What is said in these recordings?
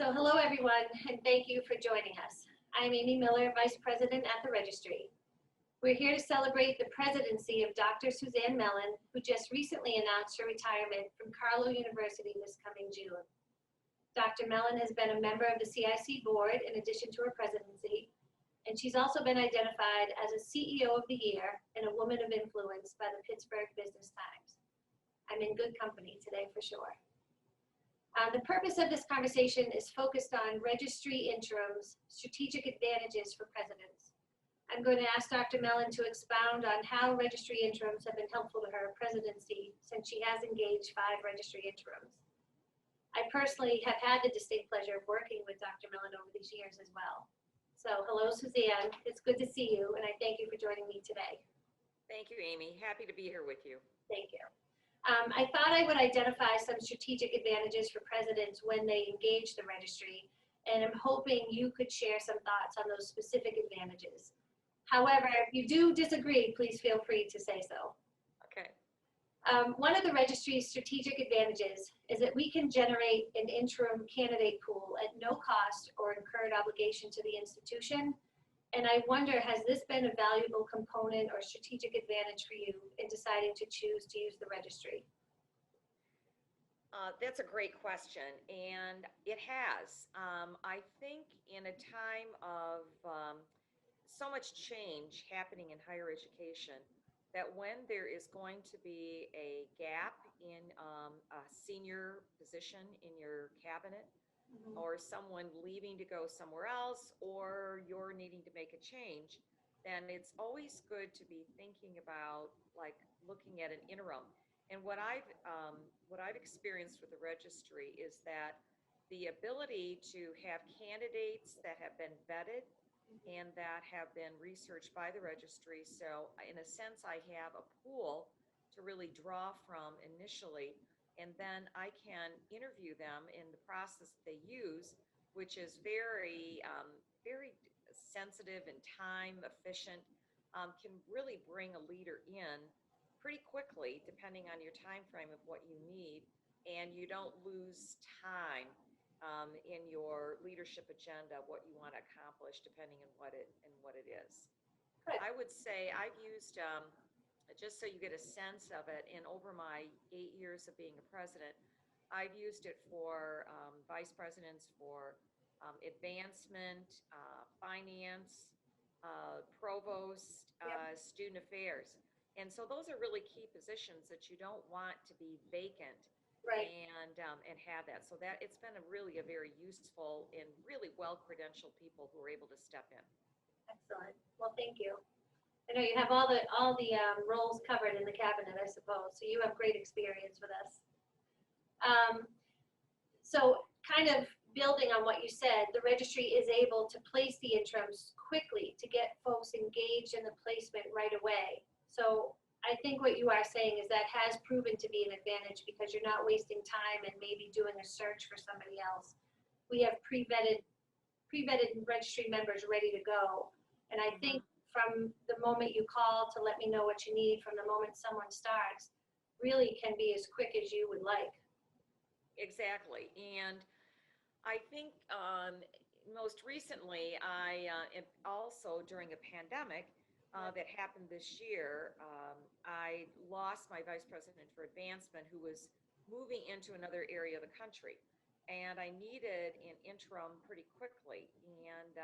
So hello everyone, and thank you for joining us. I'm Amy Miller, Vice President at the Registry. We're here to celebrate the presidency of Dr. Suzanne Mellon, who just recently announced her retirement from Carlow University this coming June. Dr. Mellon has been a member of the CIC board in addition to her presidency, and she's also been identified as a CEO of the Year and a Woman of Influence by the Pittsburgh Business Times. I'm in good company today for sure. The purpose of this conversation is focused on registry interims, strategic advantages for presidents. I'm going to ask Dr. Mellon to expound on how registry interims have been helpful to her presidency since she has engaged 5 registry interims. I personally have had the distinct pleasure of working with Dr. Mellon over these years as well. So hello, Suzanne. It's good to see you, and I thank you for joining me today. Thank you, Amy. Happy to be here with you. Thank you. I thought I would identify some strategic advantages for presidents when they engage the registry, and I'm hoping you could share some thoughts on those specific advantages. However, if you do disagree, please feel free to say so. Okay. One of the registry's strategic advantages is that we can generate an interim candidate pool at no cost or incurred obligation to the institution. And I wonder, has this been a valuable component or strategic advantage for you in deciding to choose to use the registry? That's a great question, and it has. I think in a time of so much change happening in higher education, that when there is going to be a gap in a senior position in your cabinet, or someone leaving to go somewhere else, or you're needing to make a change, then it's always good to be thinking about like looking at an interim. And what I've experienced with the registry is that the ability to have candidates that have been vetted and that have been researched by the registry. So in a sense, I have a pool to really draw from initially, and then I can interview them in the process that they use, which is very, very sensitive and time efficient, can really bring a leader in pretty quickly, depending on your time frame of what you need, and you don't lose time in your leadership agenda, what you want to accomplish, depending on what it is. Good. I would say I've used, just so you get a sense of it, and over my 8 years of being a president, I've used it for vice presidents, for advancement, finance, provost, student affairs. And so those are really key positions that you don't want to be vacant. Right. And have that. So that it's been a very useful and really well-credentialed people who are able to step in. Excellent. Well, thank you. I know you have all the roles covered in the cabinet, I suppose, so you have great experience with us. So kind of building on what you said, the registry is able to place the interims quickly to get folks engaged in the placement right away. So I think what you are saying is that has proven to be an advantage because you're not wasting time and maybe doing a search for somebody else. We have pre-vetted registry members ready to go. And I think from the moment you call to let me know what you need, from the moment someone starts, really can be as quick as you would like. Exactly. And I think most recently, I also during a pandemic that happened this year, I lost my vice president for advancement who was moving into another area of the country. And I needed an interim pretty quickly, and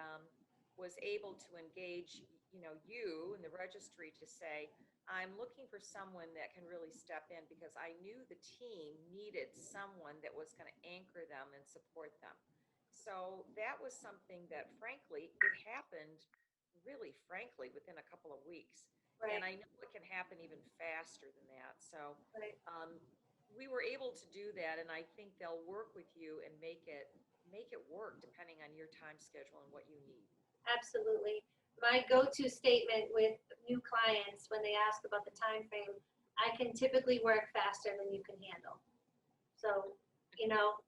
was able to engage, you and the registry to say, I'm looking for someone that can really step in because I knew the team needed someone that was going to anchor them and support them. So that was something that, frankly, it happened really, frankly, within a couple of weeks. Right. And I know it can happen even faster than that. So Right. We were able to do that, and I think they'll work with you and make it work depending on your time schedule and what you need. Absolutely. My go-to statement with new clients when they ask about the time frame, I can typically work faster than you can handle. So,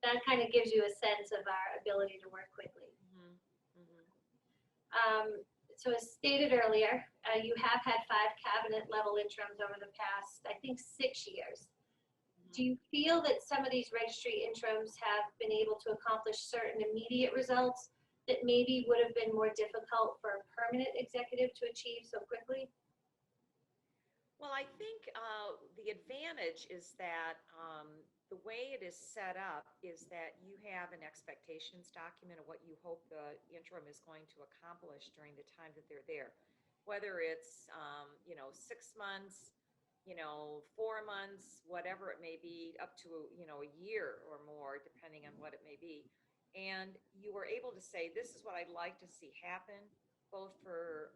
that kind of gives you a sense of our ability to work quickly. So as stated earlier, you have had 5 cabinet level interims over the past, I think, 6 years. Do you feel that some of these registry interims have been able to accomplish certain immediate results that maybe would have been more difficult for a permanent executive to achieve so quickly? Well, I think the advantage is that the way it is set up is that you have an expectations document of what you hope the interim is going to accomplish during the time that they're there. Whether it's, 6 months, 4 months, whatever it may be, up to, a year or more, depending on what it may be. And you were able to say, this is what I'd like to see happen, both for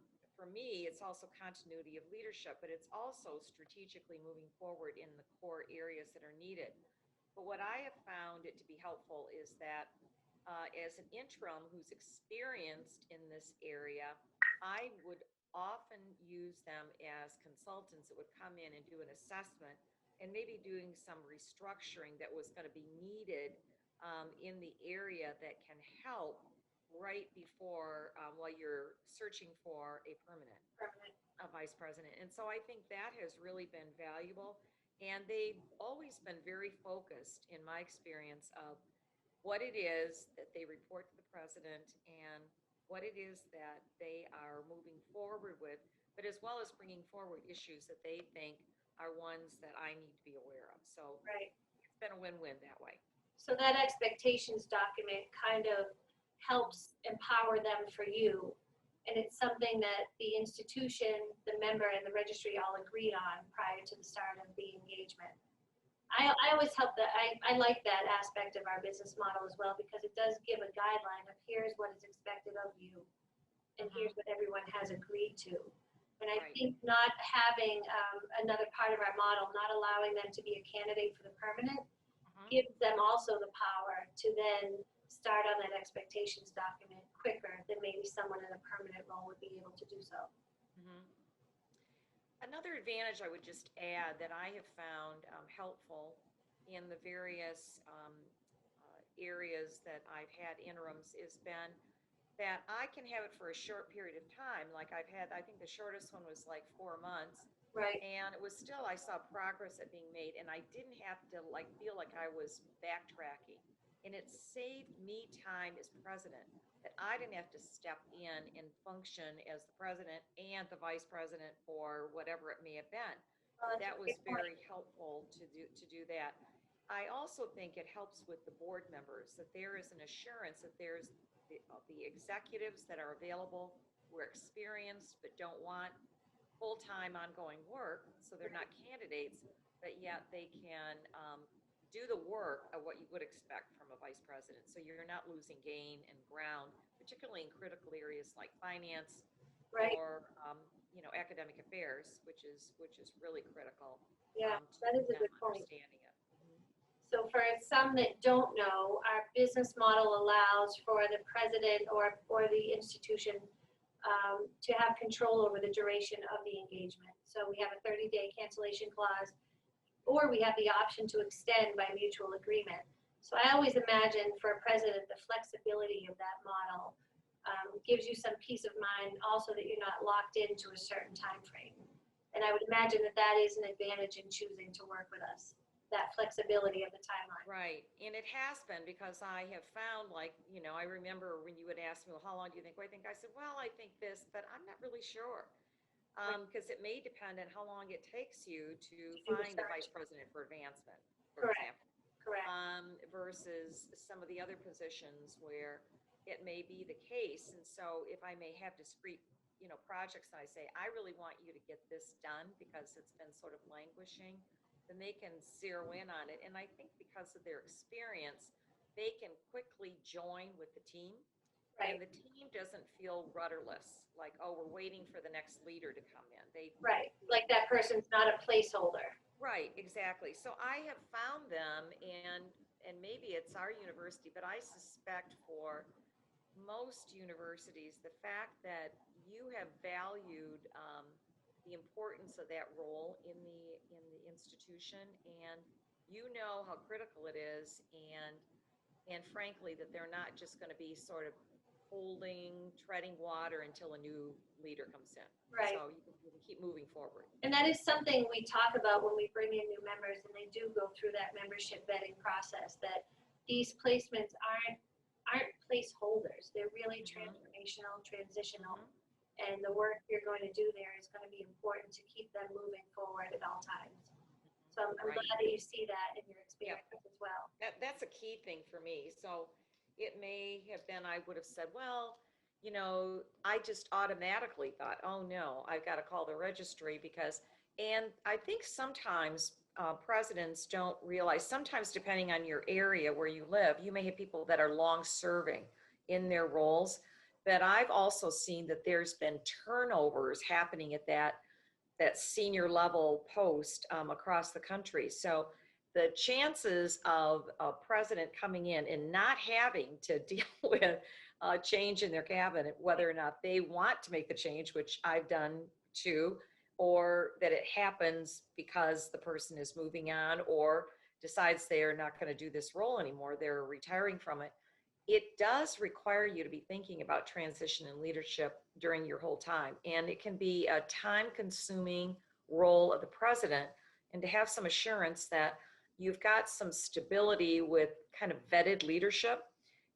me, it's also continuity of leadership, but it's also strategically moving forward in the core areas that are needed. But what I have found it to be helpful is that as an interim who's experienced in this area, I would often use them as consultants that would come in and do an assessment and maybe doing some restructuring that was going to be needed in the area that can help right before while you're searching for a permanent Permanent. vice president. And so I think that has really been valuable. And they've always been very focused, in my experience, of what it is that they report to the president and what it is that they are moving forward with, but as well as bringing forward issues that they think are ones that I need to be aware of. So Right. it's been a win-win that way. So that expectations document kind of helps empower them for you. And it's something that the institution, the member, and the registry all agreed on prior to the start of the engagement. I always help that. I like that aspect of our business model as well, because it does give a guideline of here's what is expected of you and here's what everyone has agreed to. And I Right. think not having another part of our model, not allowing them to be a candidate for the permanent, gives them also the power to then start on that expectations document quicker than maybe someone in a permanent role would be able to do so. Mhm. Another advantage I would just add that I have found helpful in the various areas that I've had interims has been that I can have it for a short period of time. Like I've had, I think the shortest one was like 4 months. Right. And it was still, I saw progress that being made, and I didn't have to feel like I was backtracking. And it saved me time as president that I didn't have to step in and function as the president and the vice president for whatever it may have been. Well, that's That a was great point. very helpful to do that. I also think it helps with the board members that there is an assurance that there's the executives that are available who are experienced but don't want full-time ongoing work, so they're not candidates, but yet they can do the work of what you would expect from a vice president. So you're not losing gain and ground, particularly in critical areas like finance Right. or academic affairs, which is really critical Yeah, to that is a them good point. understanding it. So for some that don't know, our business model allows for the president or the institution to have control over the duration of the engagement. So we have a 30-day cancellation clause, or we have the option to extend by mutual agreement. So I always imagine for a president, the flexibility of that model gives you some peace of mind also that you're not locked into a certain time frame. And I would imagine that that is an advantage in choosing to work with us, that flexibility of the timeline. Right. And it has been because I have found I remember when you would ask me, well, how long do you think? Well, I said, well, I think this, but I'm not really sure. Because it may depend on how long it takes you to do the find a search. vice president for advancement, for Correct. example. Correct. Versus some of the other positions where it may be the case. And so if I may have discrete, projects and I say, I really want you to get this done because it's been sort of languishing, then they can zero in on it. And I think because of their experience, they can quickly join with the team. Right. And the team doesn't feel rudderless, like, oh, we're waiting for the next leader to come in. Right. Like that person's not a placeholder. Right, exactly. So I have found them, and maybe it's our university, but I suspect for most universities, the fact that you have valued the importance of that role in the institution, and you know how critical it is, and frankly that they're not just going to be sort of treading water until a new leader comes in. Right. So you can keep moving forward. And that is something we talk about when we bring in new members and they do go through that membership vetting process, that these placements aren't placeholders. They're really transformational, transitional. And the work you're going to do there is going to be important to keep them moving forward at all times. So I'm Right. glad that you see that in your experience as well. That's a key thing for me. So it may have been, I would have said, well, you know, I just automatically thought, oh no, I've got to call the registry and I think sometimes presidents don't realize, sometimes depending on your area where you live, you may have people that are long serving in their roles, but I've also seen that there's been turnovers happening at that senior level post across the country. So the chances of a president coming in and not having to deal with a change in their cabinet, whether or not they want to make the change, which I've done too, or that it happens because the person is moving on or decides they are not going to do this role anymore, they're retiring from it. It does require you to be thinking about transition and leadership during your whole time. And it can be a time-consuming role of the president, and to have some assurance that you've got some stability with kind of vetted leadership,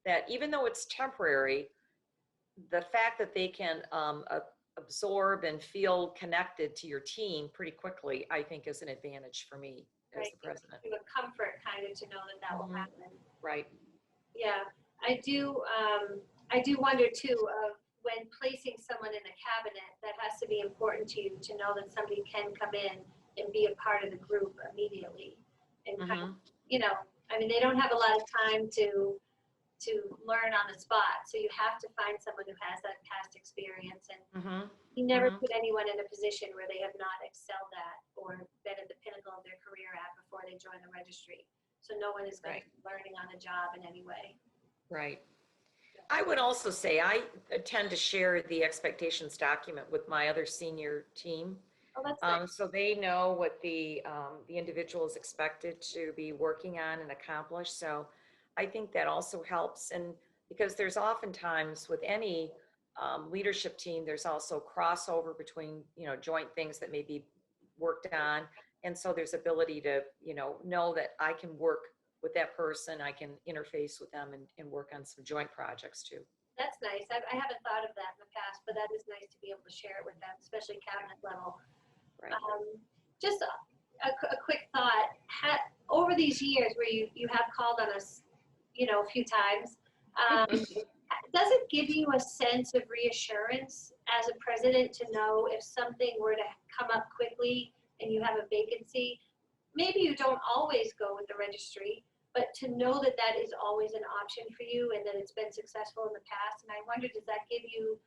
that even though it's temporary, the fact that they can absorb and feel connected to your team pretty quickly, I think is an advantage for me as the president. Give a comfort kind of to know that will happen. Right. Yeah, I do wonder too of when placing someone in a cabinet, that has to be important to you to know that somebody can come in and be a part of the group immediately. And kind of, you know, I mean, they don't have a lot of time to learn on the spot. So you have to find someone who has that past experience, and you never put anyone in a position where they have not excelled at or been at the pinnacle of their career at before they join the registry. So no one is going to be learning on the job in any way. Right. I would also say I tend to share the expectations document with my other senior team. Oh, that's nice. So they know what the individual is expected to be working on and accomplish. So I think that also helps. And because there's oftentimes with any leadership team, there's also crossover between, you know, joint things that may be worked on. And so there's ability to, you know that I can work with that person, I can interface with them and work on some joint projects too. That's nice. I haven't thought of that in the past, but that is nice to be able to share it with them, especially cabinet level. Right. Just a quick thought. Over these years where you have called on us, you know, a few times, does it give you a sense of reassurance as a president to know if something were to come up quickly and you have a vacancy? Maybe you don't always go with the registry, but to know that that is always an option for you and that it's been successful in the past. And I wonder, does that give you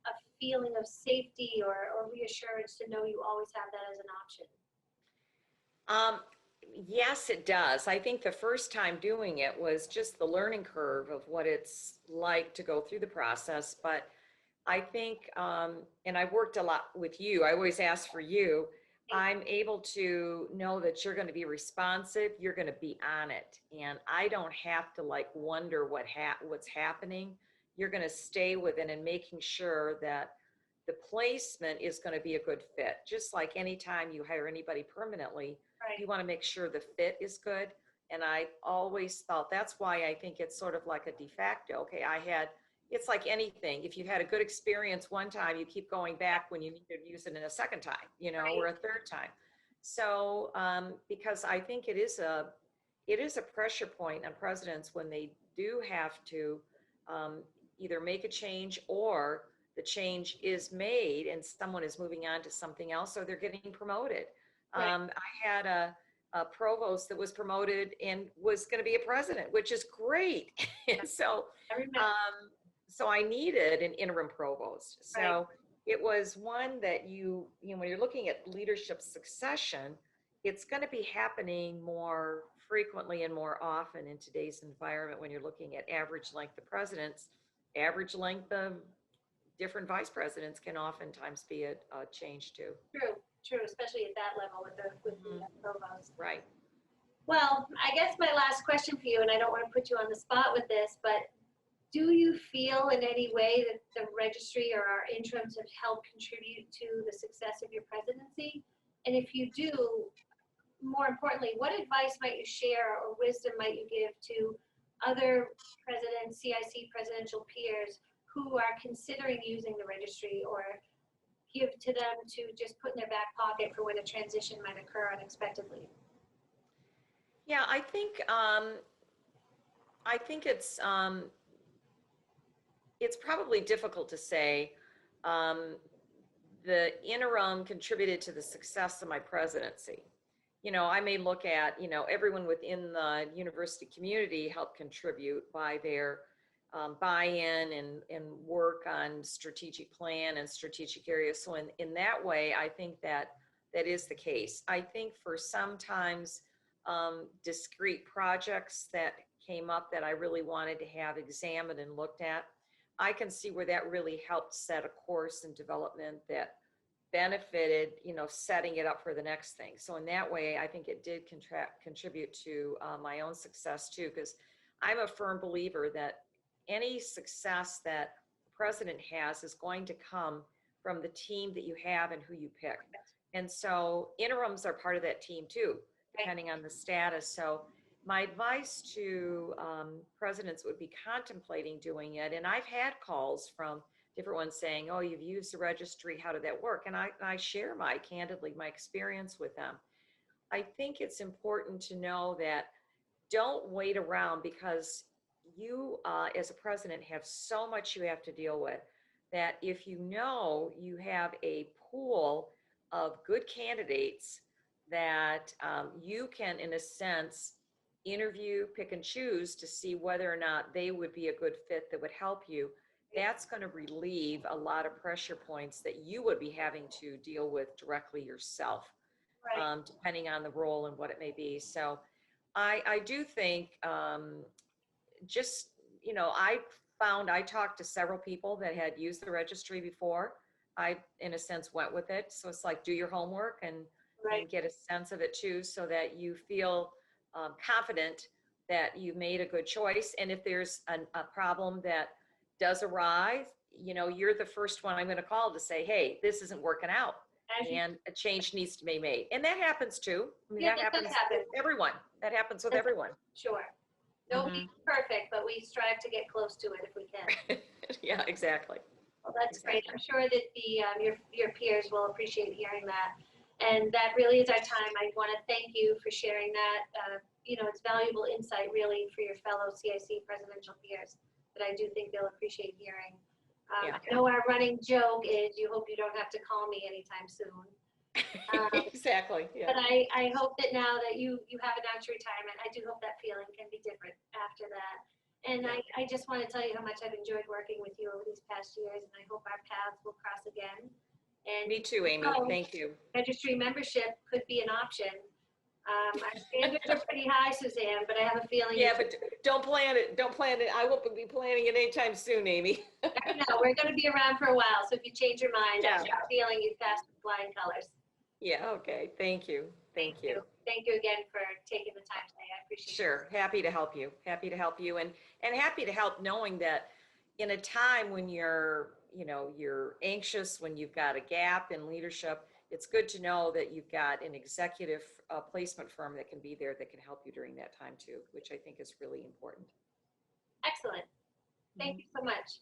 a feeling of safety or reassurance to know you always have that as an option? Yes, it does. I think the first time doing it was just the learning curve of what it's like to go through the process. But I think, and I worked a lot with you, I always ask for you, I'm able to know that you're going to be responsive, you're going to be on it. And I don't have to like wonder what's happening. You're going to stay with it and making sure that the placement is going to be a good fit. Just like anytime you hire anybody permanently, you want to make sure the fit is good. And I always thought that's why I think it's sort of like a de facto. Okay, it's like anything. If you had a good experience one time, you keep going back when you need to use it in a second time, you know, or a third time. So because I think it is a pressure point on presidents when they do have to either make a change or the change is made and someone is moving on to something else or they're getting promoted. I had a provost that was promoted and was going to be a president, which is great. And so so I needed an interim provost. So it was one that you know, when you're looking at leadership succession, it's going to be happening more frequently and more often in today's environment when you're looking at average length of presidents. Average length of different vice presidents can oftentimes be a change too. True, especially at that level with the provost. Right. Well, I guess my last question for you, and I don't want to put you on the spot with this, but do you feel in any way that the registry or our interims have helped contribute to the success of your presidency? And if you do, more importantly, what advice might you share or wisdom might you give to other presidents, CIC presidential peers who are considering using the registry, or give to them to just put in their back pocket for when a transition might occur unexpectedly? Yeah, I think it's probably difficult to say. Um, the interim contributed to the success of my presidency. You know, I may look at, you know, everyone within the university community helped contribute by their buy-in and work on strategic plan and strategic areas. So in that way, I think that that is the case. I think for sometimes discrete projects that came up that I really wanted to have examined and looked at, I can see where that really helped set a course and development that benefited, you know, setting it up for the next thing. So in that way, I think it did contribute to my own success too, because I'm a firm believer that any success that the president has is going to come from the team that you have and who you pick. And so interims are part of that team too, depending on the status. So my advice to presidents would be contemplating doing it. And I've had calls from different ones saying, oh, you've used the registry, how did that work? And I share candidly, my experience with them. I think it's important to know that don't wait around, because you, as a president, have so much you have to deal with, that if you know you have a pool of good candidates that you can, in a sense, interview, pick and choose to see whether or not they would be a good fit that would help you, that's going to relieve a lot of pressure points that you would be having to deal with directly yourself, depending on the role and what it may be. So I do think just, you know, I talked to several people that had used the registry before. I, in a sense, went with it. So it's like, do your homework and get a sense of it too, so that you feel confident that you made a good choice. And if there's a problem that does arise, you know, you're the first one I'm going to call to say, hey, this isn't working out and a change needs to be made. And that happens too. I mean, that happens with everyone. That happens with everyone. Sure. Nobody's perfect, but we strive to get close to it if we can. Yeah, exactly. Well, that's great. I'm sure that your peers will appreciate hearing that. And that really is our time. I want to thank you for sharing that. You know, it's valuable insight really for your fellow CIC presidential peers that I do think they'll appreciate hearing. I know our running joke is you hope you don't have to call me anytime soon. Exactly. Yeah. But I hope that now that you have announced your retirement, I do hope that feeling can be different after that. And I just want to tell you how much I've enjoyed working with you over these past years, and I hope our paths will cross again. And me too, Amy. Thank you. Registry membership could be an option. Our standards are pretty high, Suzanne, but I have a feeling. Yeah, but don't plan it. Don't plan it. I won't be planning it anytime soon, Amy. I know. We're going to be around for a while, so if you change your mind, I have a feeling you've passed with flying colors. Yeah, okay. Thank you. Thank you. Thank you again for taking the time today. I appreciate it. Sure. Happy to help you. Happy to help you. And happy to help knowing that in a time when you're anxious, when you've got a gap in leadership, it's good to know that you've got an executive placement firm that can be there that can help you during that time too, which I think is really important. Excellent. Thank you so much.